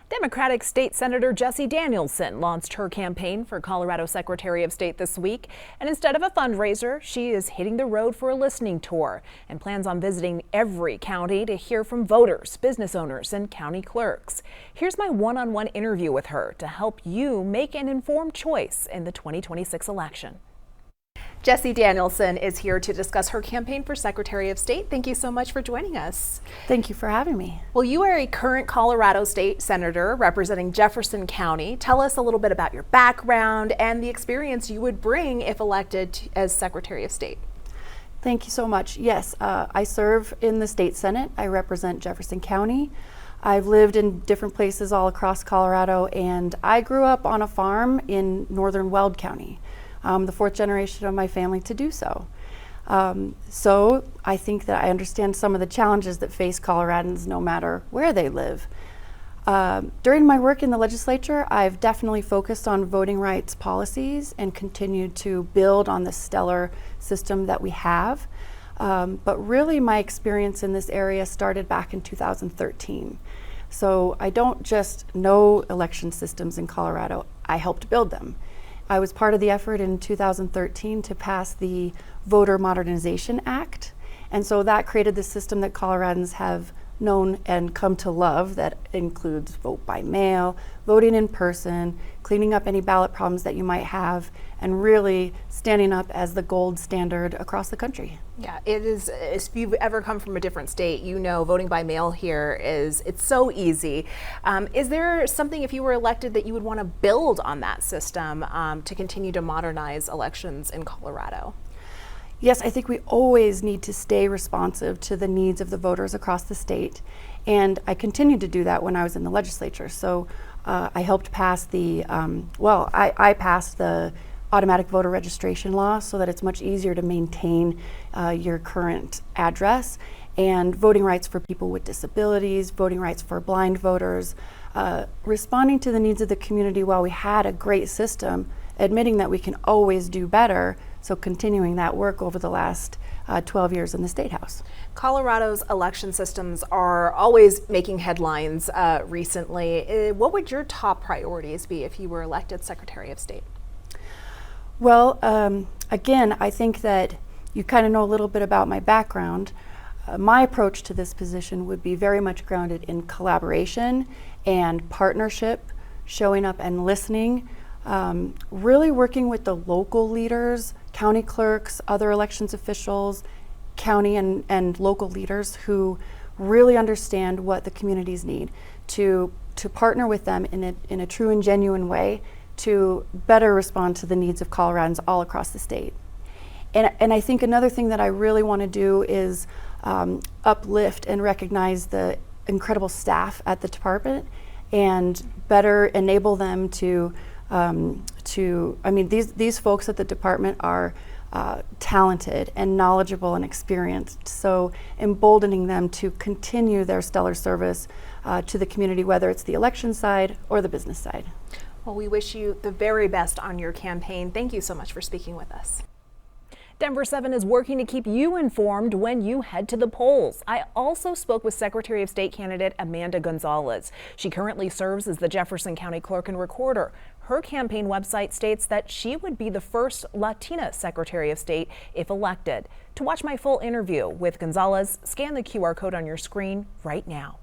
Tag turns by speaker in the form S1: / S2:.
S1: Democratic State Senator Jessie Danielson launched her campaign for Colorado Secretary of State this week. And instead of a fundraiser, she is hitting the road for a listening tour and plans on visiting every county to hear from voters, business owners, and county clerks. Here's my one-on-one interview with her to help you make an informed choice in the 2026 election. Jessie Danielson is here to discuss her campaign for Secretary of State. Thank you so much for joining us.
S2: Thank you for having me.
S1: Well, you are a current Colorado State Senator representing Jefferson County. Tell us a little bit about your background and the experience you would bring if elected as Secretary of State.
S2: Thank you so much. Yes, I serve in the State Senate. I represent Jefferson County. I've lived in different places all across Colorado, and I grew up on a farm in northern Weld County. The fourth generation of my family to do so. So I think that I understand some of the challenges that face Coloradans no matter where they live. During my work in the legislature, I've definitely focused on voting rights policies and continued to build on the stellar system that we have. But really my experience in this area started back in 2013. So I don't just know election systems in Colorado, I helped build them. I was part of the effort in 2013 to pass the Voter Modernization Act. And so that created the system that Coloradans have known and come to love that includes vote by mail, voting in person, cleaning up any ballot problems that you might have, and really standing up as the gold standard across the country.
S1: Yeah, it is. If you've ever come from a different state, you know voting by mail here it's so easy. Is there something, if you were elected, that you would want to build on that system to continue to modernize elections in Colorado?
S2: Yes, I think we always need to stay responsive to the needs of the voters across the state. And I continued to do that when I was in the legislature. So I helped pass the, I passed the automatic voter registration law so that it's much easier to maintain your current address, and voting rights for people with disabilities, voting rights for blind voters, responding to the needs of the community while we had a great system, admitting that we can always do better. So continuing that work over the last 12 years in the State House.
S1: Colorado's election systems are always making headlines recently. What would your top priorities be if you were elected Secretary of State?
S2: Well, again, I think that you kind of know a little bit about my background. My approach to this position would be very much grounded in collaboration and partnership, showing up and listening, really working with the local leaders, county clerks, other elections officials, county and local leaders who really understand what the communities need, to partner with them in a true and genuine way to better respond to the needs of Coloradans all across the state. And I think another thing that I really want to do is uplift and recognize the incredible staff at the department and better enable them these folks at the department are talented and knowledgeable and experienced. So emboldening them to continue their stellar service to the community, whether it's the election side or the business side.
S1: Well, we wish you the very best on your campaign. Thank you so much for speaking with us. Denver 7 is working to keep you informed when you head to the polls. I also spoke with Secretary of State candidate Amanda Gonzalez. She currently serves as the Jefferson County Clerk and Recorder. Her campaign website states that she would be the first Latina Secretary of State if elected. To watch my full interview with Gonzalez, scan the QR code on your screen right now.